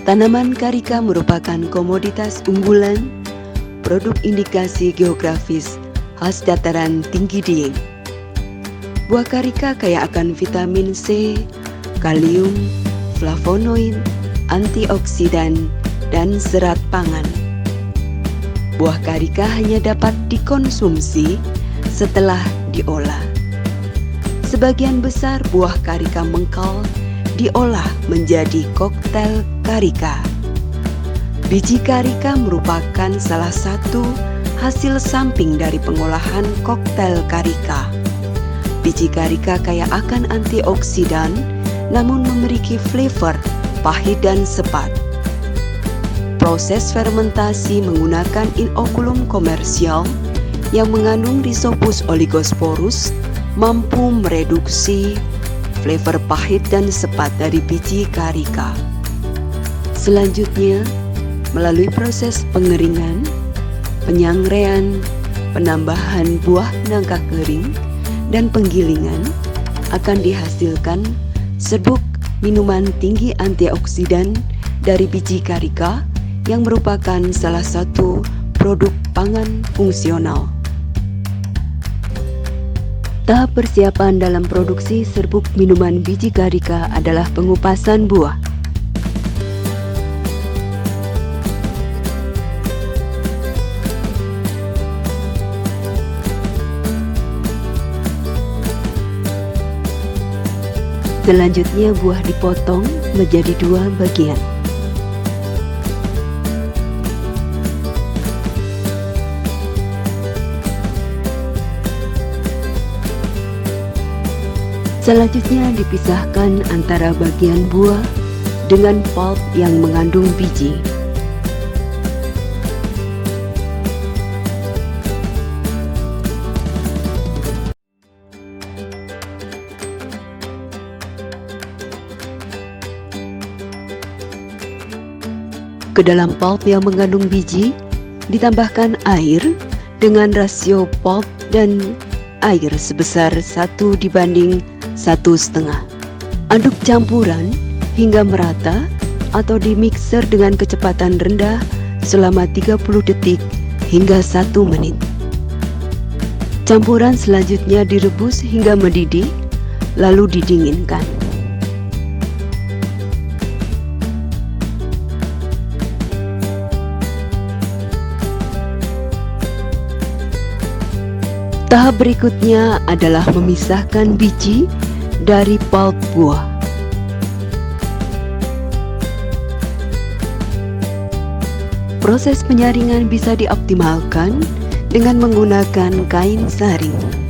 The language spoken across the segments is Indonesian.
Tanaman karika merupakan komoditas unggulan, produk indikasi geografis khas dataran tinggi Dieng. Buah karika kaya akan vitamin C, kalium, flavonoid, antioksidan, dan serat pangan. Buah karika hanya dapat dikonsumsi setelah diolah. Sebagian besar buah karika mengkal diolah menjadi koktail karika. Biji karika merupakan salah satu hasil samping dari pengolahan koktail karika. Biji karika kaya akan antioksidan namun memiliki flavor pahit dan sepat. Proses fermentasi menggunakan inokulum komersial yang mengandung Rhizopus oligosporus mampu mereduksi flavor pahit dan sepat dari biji karika. Selanjutnya, melalui proses pengeringan, penyangrean, penambahan buah nangka kering, dan penggilingan, akan dihasilkan serbuk minuman tinggi antioksidan dari biji karika yang merupakan salah satu produk pangan fungsional. Tahap persiapan dalam produksi serbuk minuman biji karika adalah pengupasan buah. Selanjutnya buah dipotong menjadi 2 bagian. Selanjutnya dipisahkan antara bagian buah dengan pulp yang mengandung biji. Ke dalam pulp yang mengandung biji ditambahkan air dengan rasio pulp dan air sebesar 1:1,5. Aduk campuran hingga merata atau dimixer dengan kecepatan rendah selama 30 detik hingga 1 menit. Campuran selanjutnya direbus hingga mendidih, lalu didinginkan. Tahap berikutnya adalah memisahkan biji dari pulp buah. Proses penyaringan bisa dioptimalkan dengan menggunakan kain saring.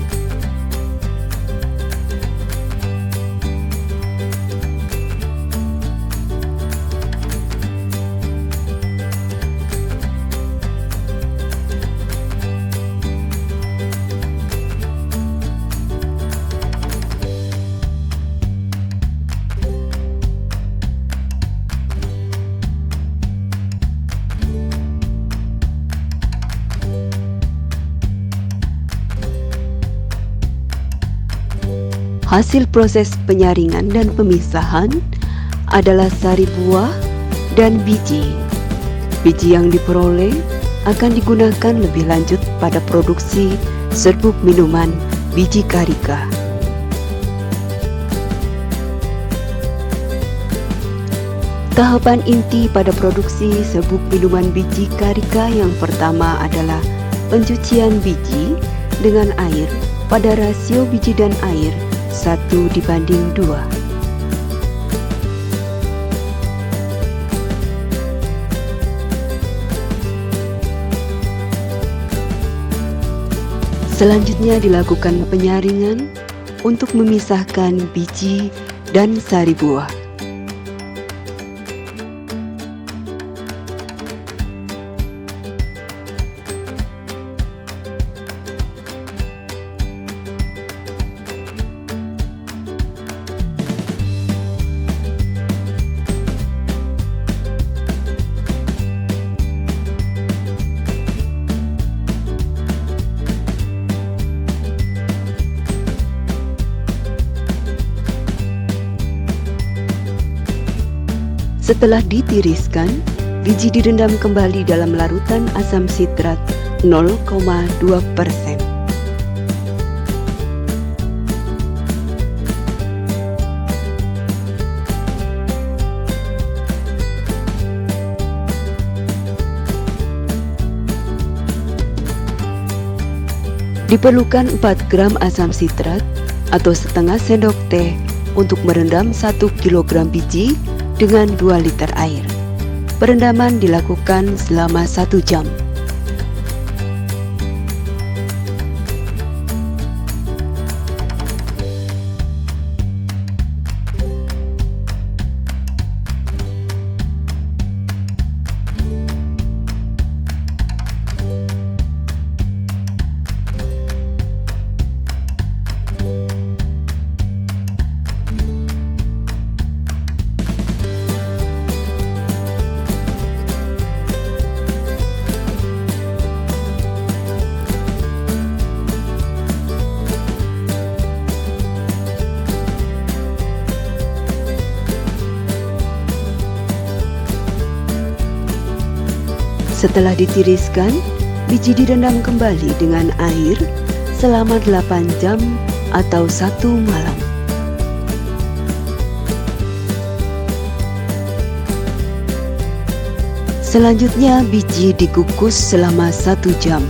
Hasil proses penyaringan dan pemisahan adalah sari buah dan biji. Biji yang diperoleh akan digunakan lebih lanjut pada produksi serbuk minuman biji karika. Tahapan inti pada produksi serbuk minuman biji karika yang pertama adalah pencucian biji dengan air pada rasio biji dan air 1:2. Selanjutnya dilakukan penyaringan untuk memisahkan biji dan sari buah. Setelah ditiriskan, biji direndam kembali dalam larutan asam sitrat 0,2%. Diperlukan 4 gram asam sitrat atau setengah sendok teh untuk merendam 1 kg biji dengan 2 liter air. Perendaman dilakukan selama 1 jam. Setelah ditiriskan, biji direndam kembali dengan air selama 8 jam atau 1 malam. Selanjutnya, biji dikukus selama 1 jam.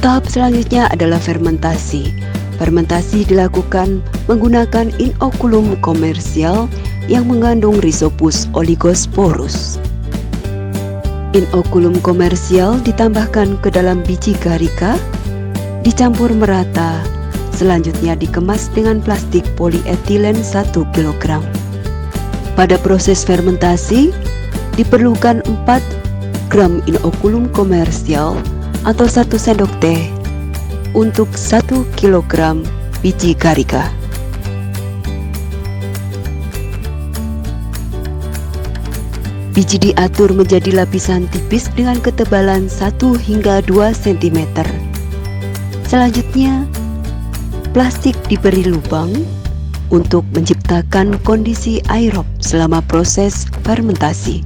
Tahap selanjutnya adalah fermentasi. Fermentasi dilakukan menggunakan inokulum komersial yang mengandung Rhizopus oligosporus. Inokulum komersial ditambahkan ke dalam biji karika, dicampur merata, selanjutnya dikemas dengan plastik polietilen 1 kg. Pada proses fermentasi, diperlukan 4 gram inokulum komersial atau 1 sendok teh untuk 1 kg biji karika. Biji diatur menjadi lapisan tipis dengan ketebalan 1 hingga 2 cm. Selanjutnya, plastik diberi lubang untuk menciptakan kondisi aerob selama proses fermentasi.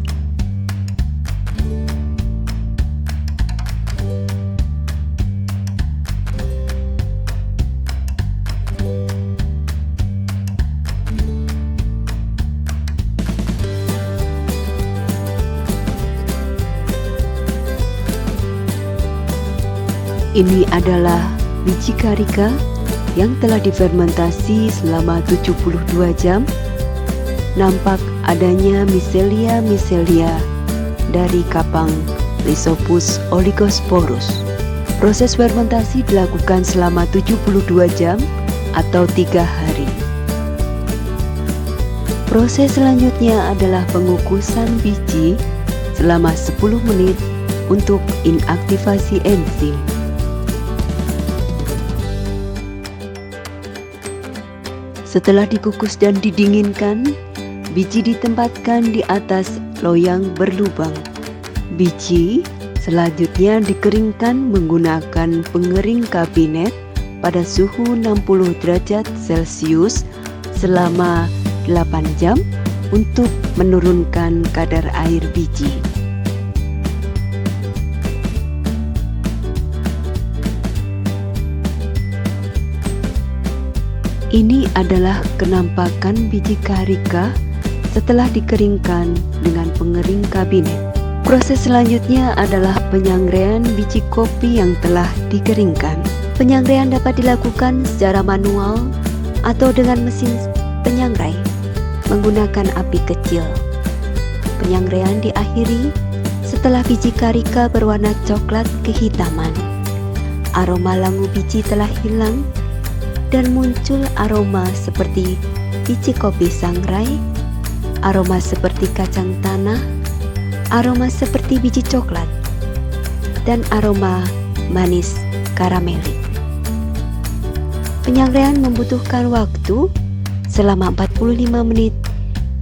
Ini adalah biji karika yang telah difermentasi selama 72 jam. Nampak adanya miselia dari kapang Rhizopus oligosporus. Proses fermentasi dilakukan selama 72 jam atau 3 hari. Proses selanjutnya adalah pengukusan biji selama 10 menit untuk inaktivasi enzim. Setelah dikukus dan didinginkan, biji ditempatkan di atas loyang berlubang. Biji selanjutnya dikeringkan menggunakan pengering kabinet pada suhu 60 derajat Celcius selama 8 jam untuk menurunkan kadar air biji. Ini adalah kenampakan biji karika setelah dikeringkan dengan pengering kabinet. Proses selanjutnya adalah penyangraian biji kopi yang telah dikeringkan. Penyangraian dapat dilakukan secara manual atau dengan mesin penyangrai menggunakan api kecil. Penyangraian diakhiri setelah biji karika berwarna coklat kehitaman. Aroma langu biji telah hilang dan muncul aroma seperti biji kopi sangrai, aroma seperti kacang tanah, aroma seperti biji coklat, dan aroma manis karamelik. Penyangraian membutuhkan waktu selama 45 menit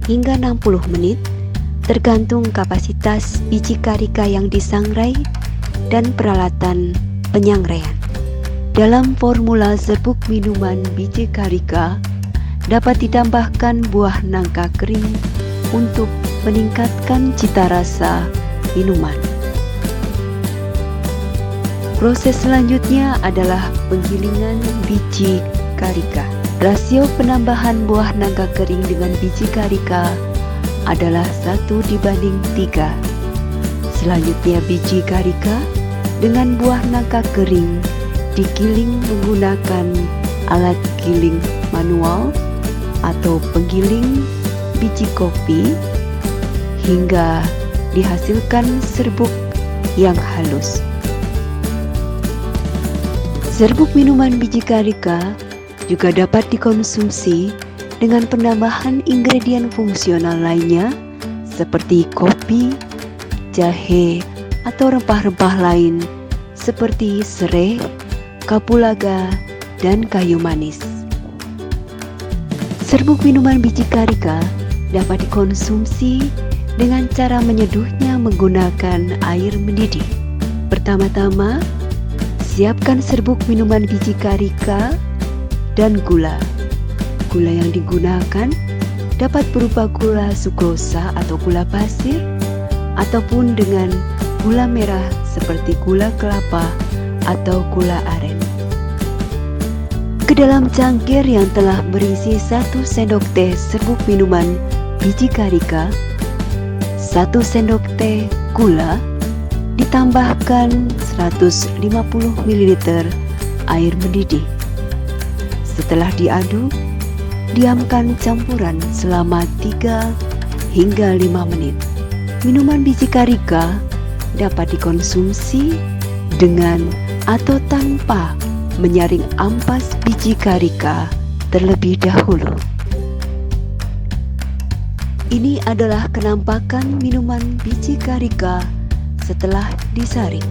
hingga 60 menit tergantung kapasitas biji karika yang disangrai dan peralatan penyangraian. Dalam formula serbuk minuman biji karika dapat ditambahkan buah nangka kering untuk meningkatkan cita rasa minuman. Proses selanjutnya adalah penggilingan biji karika. Rasio penambahan buah nangka kering dengan biji karika adalah 1:3. Selanjutnya biji karika dengan buah nangka kering digiling menggunakan alat giling manual atau penggiling biji kopi hingga dihasilkan serbuk yang halus. Serbuk minuman biji karika juga dapat dikonsumsi dengan penambahan ingredien fungsional lainnya seperti kopi, jahe, atau rempah-rempah lain seperti serai, kapulaga, dan kayu manis. Serbuk minuman biji karika dapat dikonsumsi dengan cara menyeduhnya menggunakan air mendidih. Pertama-tama, siapkan serbuk minuman biji karika dan gula. Gula yang digunakan dapat berupa gula sukrosa atau gula pasir, ataupun dengan gula merah seperti gula kelapa atau gula aren. Ke dalam cangkir yang telah berisi 1 sendok teh serbuk minuman biji karika, 1 sendok teh gula, ditambahkan 150 ml air mendidih. Setelah diaduk, diamkan campuran selama 3 hingga 5 menit. Minuman biji karika dapat dikonsumsi dengan atau tanpa menyaring ampas biji karika terlebih dahulu. Ini adalah kenampakan minuman biji karika setelah disaring.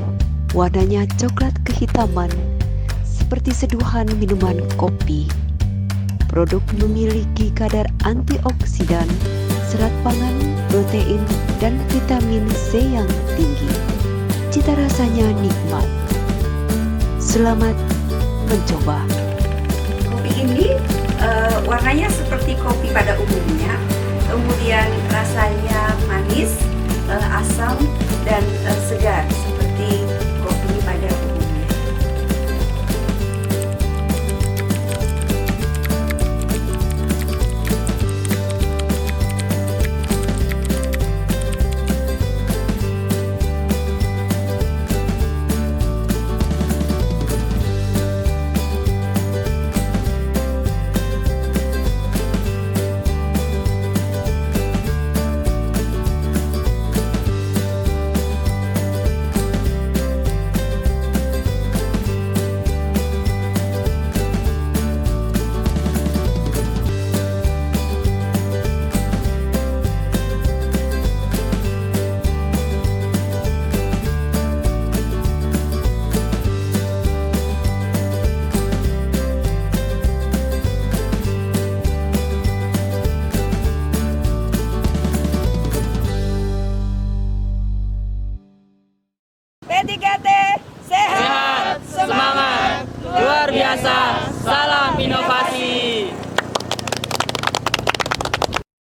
Warnanya coklat kehitaman seperti seduhan minuman kopi. Produk memiliki kadar antioksidan, serat pangan, protein, dan vitamin C yang tinggi. Cita rasanya nikmat. Selamat mencoba. Kopi ini warnanya seperti kopi pada umumnya, kemudian rasanya manis, asam, dan segar seperti kopi pada umumnya. P3T sehat, semangat, luar biasa.